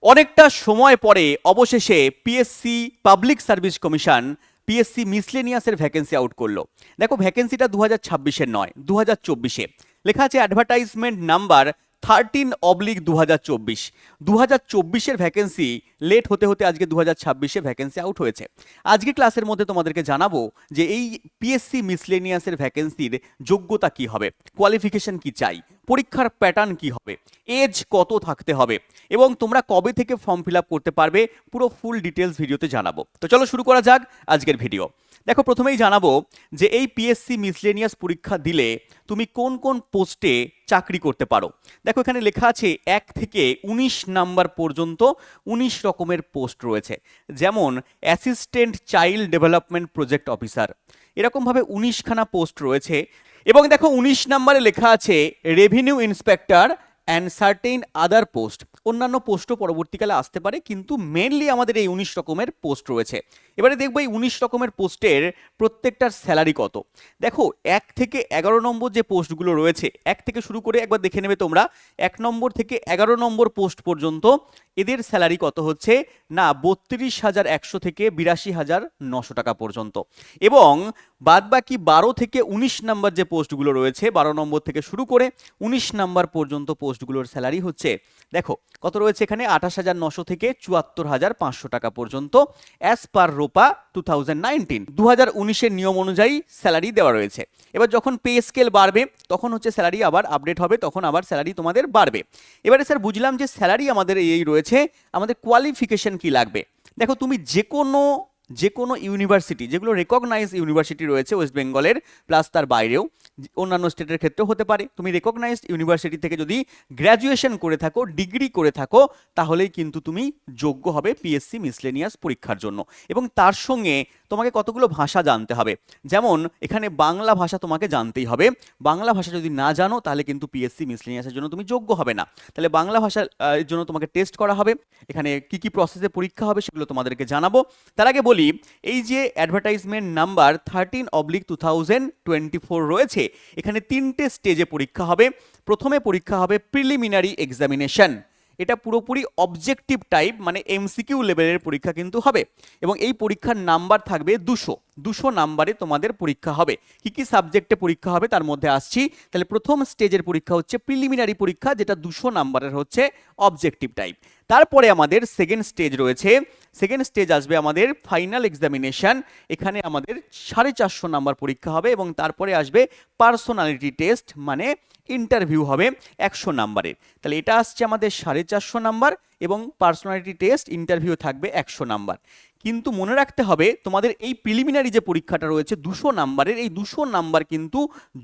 অনেকটা সময় পরে অবশেষে PSC public service commission PSC মিসলেনিয়াসের ভ্যাকেন্সি আউট করলো। দেখো ভ্যাকেন্সিটা 2026-এর নয়, 2024-এ লেখা আছে অ্যাডভার্টাইজমেন্ট নাম্বার 13/2024। 2024-এর ভ্যাকেন্সি লেট হতে হতে আজকে 2026-এ ভ্যাকেন্সি আউট হয়েছে। আজকে ক্লাসের মধ্যে তোমাদেরকে জানাবো যে এই পিএসসি মিসলেনিয়াসের ভ্যাকেন্সির যোগ্যতা কি হবে, কোয়ালিফিকেশন কি চাই, পরীক্ষার প্যাটার্ন কি হবে, এজ কত থাকতে হবে এবং তোমরা কবে থেকে ফর্ম ফিল আপ করতে পারবে, পুরো ফুল ডিটেলস ভিডিওতে জানাবো। তো চলো শুরু করা যাক আজকের ভিডিও। দেখো প্রথমেই জানাবো যে এই পিএসসি মিসলেনিয়াস পরীক্ষা দিলে তুমি কোন কোন পোস্টে চাকরি করতে পারো। দেখো এখানে লেখা আছে 1 থেকে 19 নাম্বার পর্যন্ত 19 রকমের পোস্ট রয়েছে, যেমন assistant child development project officer, এরকমভাবে 19খানা পোস্ট রয়েছে। এবং দেখো 19 নম্বরে লেখা আছে revenue inspector and certain other post, অন্যান্য পোস্টও পরবর্তীকালে আসতে পারে, কিন্তু মেনলি আমাদের এই 19 রকমের পোস্ট রয়েছে। এবারে দেখবো এই 19 রকমের পোস্টের প্রত্যেকটার স্যালারি কত। দেখো 1 থেকে 11 নম্বর যে পোস্টগুলো রয়েছে, 1 থেকে শুরু করে একবার দেখে নেবে তোমরা, 1 নম্বর থেকে 11 নম্বর পোস্ট পর্যন্ত এদের স্যালারি কত হচ্ছে না 32,100 থেকে 82,900 টাকা পর্যন্ত। এবং বাদবাকি 12 থেকে 19 নাম্বার যে পোস্টগুলো রয়েছে, 12 নম্বর থেকে শুরু করে 19 নাম্বার পর্যন্ত পোস্টগুলোর স্যালারি হচ্ছে দেখো কত রয়েছে এখানে 28,900 থেকে 74,500 টাকা পর্যন্ত অ্যাজ পার রোপা 2019 2019-এর নিয়ম অনুযায়ী স্যালারি দেওয়া রয়েছে। এবার যখন পে স্কেল বাড়বে তখন হচ্ছে স্যালারি আবার আপডেট হবে, তখন আবার স্যালারি তোমাদের বাড়বে। এবারে স্যার বুঝলাম যে স্যালারি আমাদের এই রয়েছে, আমাদের কোয়ালিফিকেশন কি লাগবে। দেখো তুমি যে কোনো ইউনিভার্সিটি, যেগুলো রেকগনাইজ ইউনিভার্সিটি রয়েছে ওয়েস্ট বেঙ্গলের প্লাস তার বাইরেও অন্যান্য স্টেটের ক্ষেত্রেও হতে পারে, তুমি রেকগনাইজড ইউনিভার্সিটি থেকে যদি গ্র্যাজুয়েশন করে থাকো, ডিগ্রি করে থাকো, তাহলেই কিন্তু তুমি যোগ্য হবে পিএসসি মিসলেনিয়াস পরীক্ষার জন্য। এবং তার সঙ্গে তোমাকে কতগুলো ভাষা জানতে হবে, যেমন এখানে বাংলা ভাষা তোমাকে জানতেই হবে। বাংলা ভাষা যদি না জানো তাহলে কিন্তু পিএসসি মিসলেনিয়াসের জন্য তুমি যোগ্য হবে না। তাহলে বাংলা ভাষার জন্য তোমাকে টেস্ট করা হবে, এখানে কি কি প্রসেসে পরীক্ষা হবে সেগুলো তোমাদেরকে জানাবো। তার আগে বলি এই যে অ্যাডভার্টাইজমেন্ট নাম্বার 13/2024 রয়েছে, এখানে 3টে স্টেজে পরীক্ষা হবে। প্রথমে পরীক্ষা হবে প্রিলিমিনারি এক্সামিনেশন, এটা পুরোপুরি অবজেক্টিভ টাইপ, মানে এমসিকিউ লেভেলের পরীক্ষা কিন্তু হবে। এবং এই পরীক্ষার নাম্বার থাকবে 200 নাম্বারে তোমাদের পরীক্ষা হবে। কি কি সাবজেক্টে পরীক্ষা হবে তার মধ্যে আসছি। তাহলে প্রথম স্টেজের পরীক্ষা হচ্ছে প্রিলিমিনারি পরীক্ষা, যেটা 200 নাম্বারের হচ্ছে অবজেক্টিভ টাইপ। তারপরে আমাদের সেকেন্ড স্টেজ রয়েছে, সেকেন্ড স্টেজ আসবে আমাদের ফাইনাল এক্সামিনেশন, এখানে আমাদের 450 নাম্বার পরীক্ষা হবে। এবং তারপরে আসবে পার্সোনালিটি টেস্ট, মানে ইন্টারভিউ হবে 100 নাম্বারের। তাহলে এটা আসছে আমাদের 450 নাম্বার এবং পার্সোনালিটি টেস্ট ইন্টারভিউ থাকবে 100 নাম্বার। কিন্তু মনে রাখতে হবে তোমাদের এই প্রিলিমিনারি যে পরীক্ষাটা রয়েছে 200 নাম্বারের, এই 200 নাম্বার কিন্তু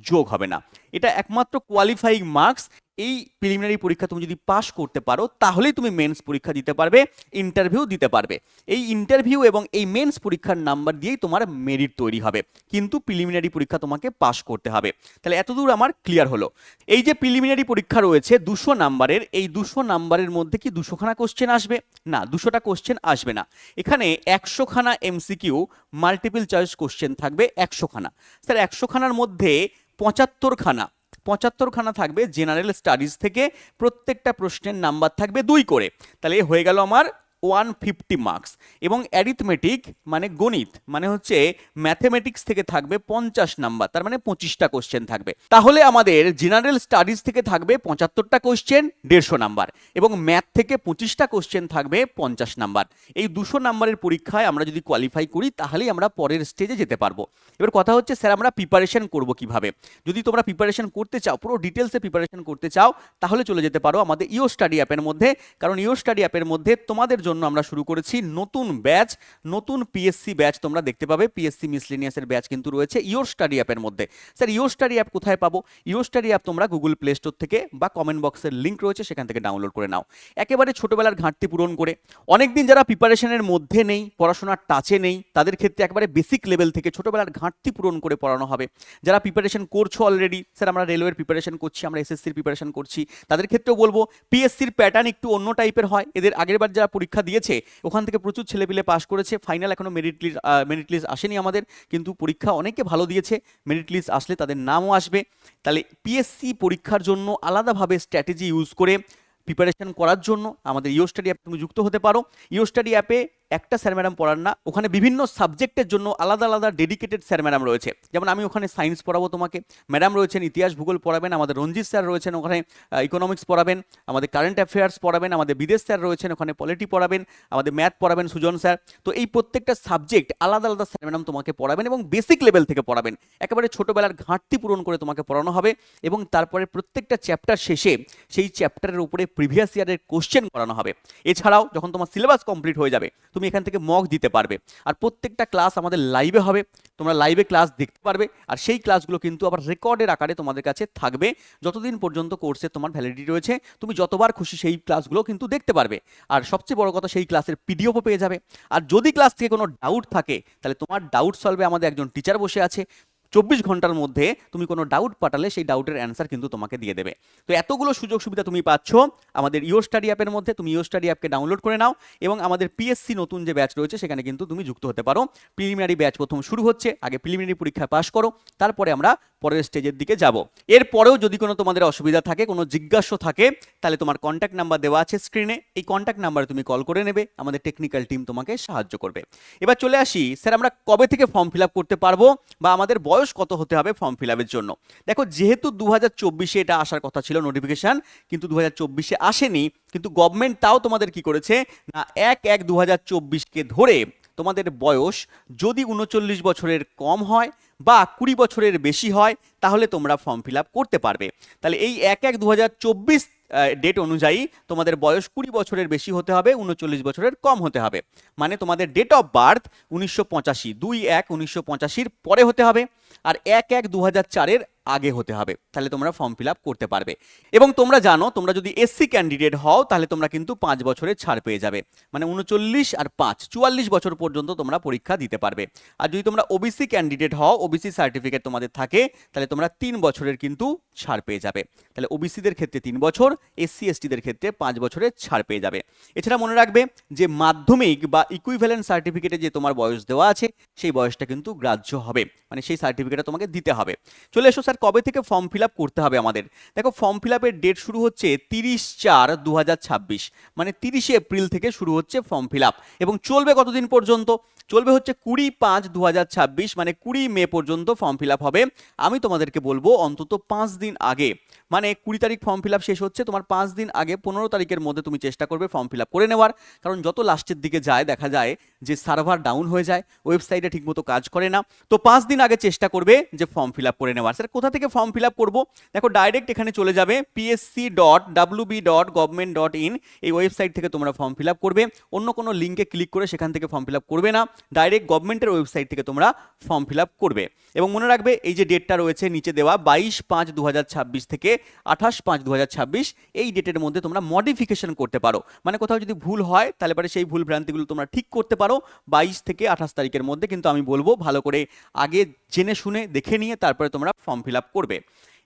যোগ হবে না, এটা একমাত্র কোয়ালিফাইং মার্কস। এই প্রিলিমিনারি পরীক্ষা তুমি যদি পাস করতে পারো তাহলেই তুমি মেন্স পরীক্ষা দিতে পারবে, ইন্টারভিউ দিতে পারবে। এই ইন্টারভিউ এবং এই মেন্স পরীক্ষার নাম্বার দিয়েই তোমার মেরিট তৈরি হবে, কিন্তু প্রিলিমিনারি পরীক্ষা তোমাকে পাস করতে হবে। তাহলে এতদূর আমার ক্লিয়ার হলো। এই যে প্রিলিমিনারি পরীক্ষা রয়েছে 200 নাম্বারের, এই 200 নাম্বারের মধ্যে কি 200খানা কোশ্চেন আসবে? না, 200টা কোশ্চেন আসবে না। এখানে 100খানা এমসিকিউ মাল্টিপল চয়েস কোশ্চেন থাকবে 100খানা। স্যার 100খানার মধ্যে 75খানা থাকবে জেনারেল স্টাডিজ থেকে, প্রত্যেকটা প্রশ্নের নাম্বার থাকবে 2 করে। তাহলে হয়ে গেল আমার 150 মার্কস। এবং অ্যারিথমেটিক মানে গণিত মানে হচ্ছে ম্যাথমেটিক্স থেকে থাকবে 50 নাম্বার, তার মানে 25টা কোশ্চেন থাকবে। তাহলে আমাদের জেনারেল স্টাডিজ থেকে থাকবে 75টা কোশ্চেন 150 নাম্বার, এবং ম্যাথ থেকে 25টা কোশ্চেন থাকবে 50 নাম্বার। এই 200 নাম্বারের পরীক্ষায় আমরা যদি কোয়ালিফাই করি তাহলেই আমরা পরের স্টেজে যেতে পারবো। এবার কথা হচ্ছে স্যার আমরা প্রিপারেশন করব কিভাবে। যদি তোমরা প্রিপারেশন করতে চাও, পুরো ডিটেলসে প্রিপারেশন করতে চাও, তাহলে চলে যেতে পারো আমাদের ইও স্টাডি অ্যাপের মধ্যে। কারণ ইও স্টাডি অ্যাপের মধ্যে তোমাদের জন্য আমরা শুরু করেছি নতুন ব্যাচ, নতুন পিএসসি ব্যাচ তোমরা দেখতে পাবে। পিএসসি মিসলেনিয়াসের ব্যাচ কিন্তু রয়েছে ইও স্টাডি অ্যাপের মধ্যে। স্যার ইও স্টাডি অ্যাপ কোথায় পাবো? ইও স্টাডি অ্যাপ তোমরা গুগল প্লে স্টোর থেকে বা কমেন্ট বক্সের লিঙ্ক রয়েছে সেখান থেকে ডাউনলোড করে নাও। একেবারে ছোটবেলার ঘাটতি পূরণ করে, অনেকদিন যারা প্রিপারেশনের মধ্যে নেই, পড়াশোনার টাচে নেই, তাদের ক্ষেত্রে একেবারে বেসিক লেভেল থেকে ছোটবেলার ঘাটতি পূরণ করে পড়ানো হবে। যারা প্রিপারেশন করছো অলরেডি, স্যার আমরা রেলওয়ের প্রিপারেশন করছি, আমরা এসএসসির প্রিপারেশন করছি, তাদের ক্ষেত্রেও বলবো পিএসসির প্যাটার্ন একটু অন্য টাইপের হয়। এদের আগেরবার যারা পরীক্ষা দিয়েছে ওখান থেকে প্রচুর ছেলেপিলে পাশ করেছে। ফাইনাল এখনো মেরিট লিস্ট আসেনি আমাদের, কিন্তু পরীক্ষা অনেকে ভালো দিয়েছে, মেরিট লিস্ট আসলে তাদের নামও আসবে। তাহলে পিএসসি পরীক্ষার জন্য আলাদাভাবে স্ট্র্যাটেজি ইউজ করে প্রিপারেশন করার জন্য আমাদের ইও স্টাডি অ্যাপ তুমি যুক্ত হতে পারো। ইও স্টাডি অ্যাপে একটা স্যার ম্যাডাম পড়ান না, ওখানে বিভিন্ন সাবজেক্টের জন্য আলাদা আলাদা ডেডিকেটেড স্যার ম্যাডাম রয়েছে। যেমন আমি ওখানে সায়েন্স পড়াবো তোমাকে, ম্যাডাম রয়েছেন ইতিহাস ভূগোল পড়াবেন, আমাদের রঞ্জিত স্যার রয়েছেন ওখানে ইকোনমিক্স পড়াবেন, আমাদের কারেন্ট অ্যাফেয়ার্স পড়াবেন, আমাদের বিদেশ স্যার রয়েছেন ওখানে পলিটি পড়াবেন, আমাদের ম্যাথ পড়াবেন সুজন স্যার। তো এই প্রত্যেকটা সাবজেক্ট আলাদা আলাদা স্যার ম্যাডাম তোমাকে পড়াবেন এবং বেসিক লেভেল থেকে পড়াবেন, একেবারে ছোটবেলার ঘাটতি পূরণ করে তোমাকে পড়ানো হবে। এবং তারপরে প্রত্যেকটা চ্যাপ্টার শেষে সেই চ্যাপ্টারের উপরে প্রিভিয়াস ইয়ারের কোশ্চেন করানো হবে। এছাড়াও যখন তোমার সিলেবাস কমপ্লিট হয়ে যাবে তুমি এখান থেকে মক দিতে পারবে। আর প্রত্যেকটা ক্লাস আমাদের লাইভে হবে, তোমরা লাইভে ক্লাস দেখতে পারবে। আর সেই ক্লাসগুলো কিন্তু আবার রেকর্ডের আকারে তোমাদের কাছে থাকবে যতদিন পর্যন্ত কোর্সে তোমার ভ্যালিডিটি রয়েছে। তুমি যতবার খুশি সেই ক্লাসগুলো কিন্তু দেখতে পারবে। আর সবচেয়ে বড় কথা, সেই ক্লাসের পিডিএফও পেয়ে যাবে। আর যদি ক্লাস থেকে কোনো ডাউট থাকে তাহলে তোমার ডাউট সলভে আমাদের একজন টিচার বসে আছে, 24 ঘন্টার মধ্যে তুমি কোনো ডাউট পাঠালে সেই ডাউটের অ্যান্সার কিন্তু তোমাকে দিয়ে দেবে। তো এতগুলো সুযোগ সুবিধা তুমি পাচ্ছ আমাদের ইও স্টাডি অ্যাপের মধ্যে। তুমি ইও স্টাডি অ্যাপকে ডাউনলোড করে নাও এবং আমাদের পিএসসি নতুন যে ব্যাচ রয়েছে সেখানে কিন্তু তুমি যুক্ত হতে পারো। প্রিলিমিনারি ব্যাচ প্রথম শুরু হচ্ছে, আগে প্রিলিমিনারি পরীক্ষা পাস করো, তারপরে আমরা পরের স্টেজের দিকে যাব। এরপরেও যদি কোনো তোমাদের অসুবিধা থাকে, কোনো জিজ্ঞাসা থাকে, তাহলে তোমার কন্ট্যাক্ট নাম্বার দেওয়া আছে স্ক্রিনে, এই কন্ট্যাক্ট নাম্বারে তুমি কল করে নেবে, আমাদের টেকনিক্যাল টিম তোমাকে সাহায্য করবে। এবার চলে আসি, স্যার আমরা কবে থেকে ফর্ম ফিল আপ করতে পারবো বা আমাদের বয়স কত হতে হবে ফর্ম ফিল আপের জন্য? দেখো, যেহেতু 2024-এ এটা আসার কথা ছিল নোটিফিকেশন, কিন্তু 2024-এ আসেনি, কিন্তু গভর্নমেন্ট তাও তোমাদের কি করেছে না, 1/1/2024-কে ধরে তোমাদের বয়স যদি 39 বছরের কম হয় বা 20 বছরের বেশি হয় তাহলে তোমরা ফর্ম ফিল আপ করতে পারবে। তাহলে এই 1/1/2024 ডেট অনুযায়ী তোমাদের বয়স 20 বছরের বেশি হতে হবে, 39 বছরের কম হতে হবে। মানে তোমাদের ডেট অফ বার্থ 1985, 2/1/1985-র পরে হতে হবে, আর 1/1/2004-এর আগে হতে হবে। তাহলে তোমরা ফর্ম ফিল আপ করতে পারবে। এবং তোমরা জানো, তোমরা যদি এসসি ক্যান্ডিডেট হও তাহলে তোমরা কিন্তু 5 বছরের ছাড় পেয়ে যাবে। মানে 39 আর 5 44 বছর পর্যন্ত তোমরা পরীক্ষা দিতে পারবে। আর যদি তোমরা ওবিসি ক্যান্ডিডেট হও, ওবিসি সার্টিফিকেট তোমাদের থাকে, তাহলে তোমরা 3 বছরের কিন্তু ছাড় পেয়ে যাবে। তাহলে ওবিসিদের ক্ষেত্রে 3 বছর, এসসি এসটিদের ক্ষেত্রে 5 বছরের ছাড় পেয়ে যাবে। এছাড়া মনে রাখবে যে মাধ্যমিক বা ইকুইভ্যালেন্ট সার্টিফিকেটে যে তোমার বয়স দেওয়া আছে সেই বয়সটা কিন্তু গ্রাহ্য হবে, মানে সেই সার্টিফিকেটটা তোমাকে দিতে হবে। চলে এসো স্যার, কবে থেকে ফর্ম ফিল আপ করতে হবে আমাদের? দেখো, ফর্ম ফিল আপের ডেট শুরু হচ্ছে 30/4/2026, মানে 30শে এপ্রিল থেকে শুরু হচ্ছে ফর্ম ফিল আপ এবং চলবে কতদিন পর্যন্ত? চলবে হচ্ছে 20/5/2026, মানে 20 মে পর্যন্ত ফর্ম ফিল আপ হবে। আমি তোমাদেরকে বলবো অন্তত 5 দিন আগে, মানে 20 তারিখ ফর্ম ফিল আপ শেষ হচ্ছে, তোমার 5 দিন আগে 15 তারিখের মধ্যে তুমি চেষ্টা করবে ফর্ম ফিল আপ করে নেওয়ার। কারণ যত লাস্টের দিকে যায় দেখা যায় যে সার্ভার ডাউন হয়ে যায়, ওয়েবসাইটে ঠিকমতো কাজ করে না। তো 5 দিন আগে চেষ্টা করবে যে ফর্ম ফিল আপ করে নেওয়ার। স্যার কোথা থেকে ফর্ম ফিল আপ করবো? দেখো, ডাইরেক্ট এখানে চলে যাবে psc.wb.government.in, এই ওয়েবসাইট থেকে তোমরা ফর্ম ফিল আপ করবে। অন্য কোনো লিঙ্কে ক্লিক করে সেখান থেকে ফর্ম ফিল আপ করবে না, ডাইরেক্ট গভর্নমেন্টের ওয়েবসাইট থেকে তোমরা ফর্ম ফিল আপ করবে। এবং মনে রাখবে এই যে ডেটটা রয়েছে নিচে দেওয়া 22/5/2026 থেকে 28/5/2026, এই ডেটের মধ্যে তোমরা মডিফিকেশন করতে পারো। মানে কোথাও যদি ভুল হয় তাহলে পরে সেই ভুল ভ্রান্তিগুলো তোমরা ঠিক করতে পারো 22 থেকে 28 তারিখের মধ্যে। কিন্তু আমি বলবো ভালো করে আগে জেনে শুনে দেখে নিয়ে তারপরে তোমরা ফর্ম ফিল আপ করবে।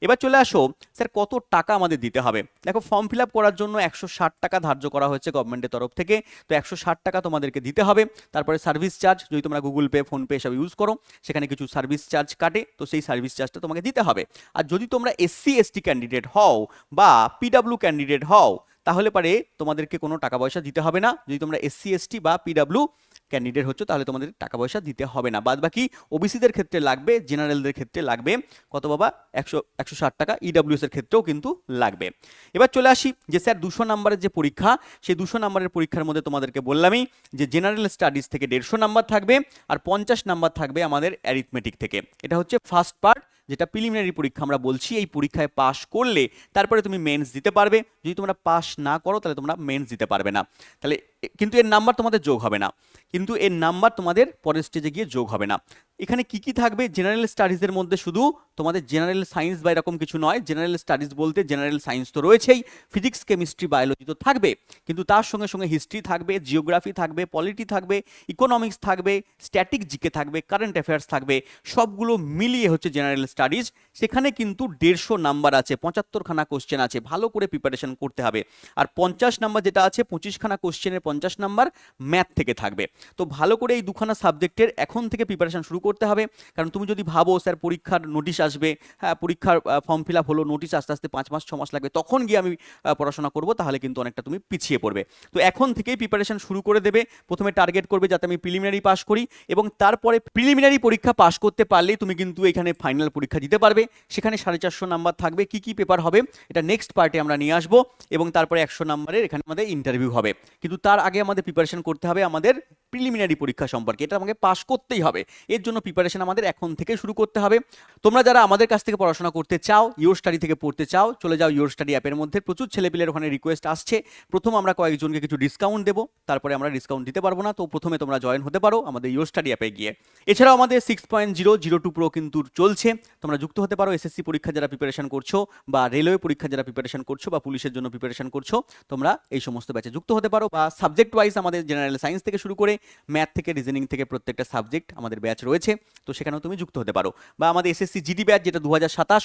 এবার চলে আসো, স্যার কত টাকা আমাদের দিতে হবে? দেখো, ফর্ম ফিল আপ করার জন্য 160 টাকা ধার্য করা হয়েছে গভর্নমেন্টের তরফ থেকে। তো 160 টাকা তোমাদেরকে দিতে হবে। তারপরে সার্ভিস চার্জ, যদি তোমরা গুগল পে ফোনপে সব ইউজ করো সেখানে কিছু সার্ভিস চার্জ কাটে, তো সেই সার্ভিস চার্জটা তোমাকে দিতে হবে। আর যদি তোমরা এসসি এসটি ক্যান্ডিডেট হও বা পিডাব্লিউ ক্যান্ডিডেট হও তাহলে পারে তোমাদেরকে কোনো টাকা পয়সা দিতে হবে না। যদি তোমরা এসসি এসটি বা পিডাব্লিউ ক্যান্ডিডেট হচ্ছে তাহলে তোমাদের টাকা পয়সা দিতে হবে না। বাদ বাকি ওবিসিদের ক্ষেত্রে লাগবে, জেনারেলদের ক্ষেত্রে লাগবে কত বাবা? 160 টাকা। ইডাব্লিউএস এর ক্ষেত্রেও কিন্তু লাগবে। এবার চলে আসি যে স্যার 200 নাম্বারের যে পরীক্ষা, সেই 200 নাম্বারের পরীক্ষার মধ্যে তোমাদেরকে বললামই যে জেনারেল স্টাডিজ থেকে 150 নাম্বার থাকবে আর 50 নাম্বার থাকবে আমাদের অ্যারিথমেটিক থেকে। এটা হচ্ছে ফার্স্ট পার্ট, যেটা প্রিলিমিনারি পরীক্ষা আমরা বলছি। এই পরীক্ষায় পাশ করলে তারপরে তুমি মেন্স দিতে পারবে। যদি তোমরা পাশ না করো তাহলে তোমরা মেন্স দিতে পারবে না। তাহলে কিন্তু এর নাম্বার তোমাদের যোগ হবে না, কিন্তু এর নাম্বার তোমাদের পরের স্টেজে গিয়ে যোগ হবে না। এখানে কি কি থাকবে? জেনারেল স্টাডিজের মধ্যে শুধু তোমাদের জেনারেল সায়েন্স বা এরকম কিছু নয়। জেনারেল স্টাডিজ বলতে জেনারেল সায়েন্স তো রয়েছেই, ফিজিক্স কেমিস্ট্রি বায়োলজি তো থাকবে, কিন্তু তার সঙ্গে সঙ্গে হিস্ট্রি থাকবে, জিওগ্রাফি থাকবে, পলিটি থাকবে, ইকোনমিক্স থাকবে, স্ট্যাটিক জিকে থাকবে, কারেন্ট অ্যাফেয়ার্স থাকবে। সবগুলো মিলিয়ে হচ্ছে জেনারেল স্টাডিজ। সেখানে কিন্তু 150 নাম্বার আছে, 75খানা কোশ্চেন আছে, ভালো করে প্রিপারেশন করতে হবে। আর 50 নাম্বার যেটা আছে 25খানা কোশ্চেনের 50 নাম্বার ম্যাথ থেকে থাকবে। তো ভালো করে এই দুখানা সাবজেক্টের এখন থেকে প্রিপারেশন শুরু করতে হবে, কারণ তুমি যদি ভাবো স্যার পরীক্ষার নোটিশ আসবে, হ্যাঁ পরীক্ষার ফর্ম ফিল আপ হলো, নোটিশ আস্তে আস্তে 5 মাস 6 মাস লাগবে, তখন গিয়ে আমি পড়াশোনা করব, তাহলে কিন্তু অনেকটা তুমি পিছিয়ে পড়বে। তো এখন থেকেই প্রিপারেশন শুরু করে দেবে। প্রথমে টার্গেট করবে যাতে আমি প্রিলিমিনারি পাস করি, এবং তারপরে প্রিলিমিনারি পরীক্ষা পাস করতে পারলেই তুমি কিন্তু এখানে ফাইনাল পরীক্ষা দিতে পারবে। সেখানে 450 নাম্বার থাকবে। কি কি পেপার হবে এটা নেক্সট পার্টে আমরা নিয়ে আসবো, এবং তারপরে 100 নাম্বারের এখানে আমাদের ইন্টারভিউ হবে। কিন্তু তার আগে আমাদের প্রিপারেশন করতে হবে আমাদের প্রিলিমিনারি পরীক্ষা সম্পর্কে, এটা আমাকে পাস করতেই হবে। এর জন্য প্রিপারেশন আমাদের এখন থেকে শুরু করতে হবে। তোমরা যারা আমাদের কাছ থেকে পড়াশোনা করতে চাও, ইওর স্টাডি থেকে পড়তে চাও, চলে যাও ইওর স্টাডি অ্যাপের মধ্যে। প্রচুর ছেলেপিলের ওখানে রিকোয়েস্ট আসছে, প্রথম আমরা কয়েকজনকে কিছু ডিসকাউন্ট দেবো, তারপরে আমরা ডিসকাউন্ট দিতে পারবো না, তো প্রথমে তোমরা জয়েন হতে পারো আমাদের ইওর স্টাডি অ্যাপে গিয়ে। এছাড়াও আমাদের 6.002 প্রো কিন্তু চলছে, তোমরা যুক্ত হতে পারো। এসএসসি পরীক্ষা যারা প্রিপারেশন করছো, বা রেলওয়ে পরীক্ষা যারা প্রিপারেশন করছো, বা পুলিশের জন্য প্রিপারেশন করছো, তোমরা এই সমস্ত ব্যাচে যুক্ত হতে পারো। বা সাবজেক্ট ওয়াইজ আমাদের জেনারেল সায়েন্স থেকে শুরু করে ম্যাথ থেকে রিজনিং থেকে প্রত্যেকটা সাবজেক্ট আমাদের ব্যাচ রয়েছে, তো সেখানেও তুমি যুক্ত হতে পারো। বা আমাদের এসএসসি জিডি ব্যাচ যেটা 2027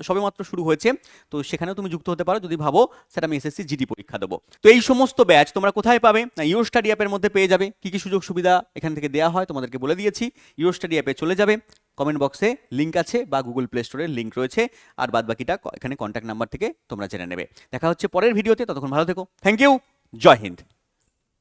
সবে মাত্র শুরু হয়েছে, তো সেখানেও তুমি যুক্ত হতে পারো যদি ভাবো স্যার আমি এসএসসি জিডি পরীক্ষা দেবো। তো এই সমস্ত ব্যাচ তোমরা কোথায় পাবে না, ইওর স্টাডি অ্যাপের মধ্যে পেয়ে যাবে। কি কি সুযোগ সুবিধা এখান থেকে দেওয়া হয় তোমাদেরকে বলে দিয়েছি। ইওর স্টাডি অ্যাপে চলে যাবে, কমেন্ট বক্সে লিঙ্ক আছে বা গুগল প্লে স্টোরের লিঙ্ক রয়েছে, আর বাদ বাকিটা এখানে কন্ট্যাক্ট নাম্বার থেকে তোমরা জেনে নেবে। দেখা হচ্ছে পরের ভিডিওতে, ততক্ষণ ভালো থেকো। Thank you, Jai Hind.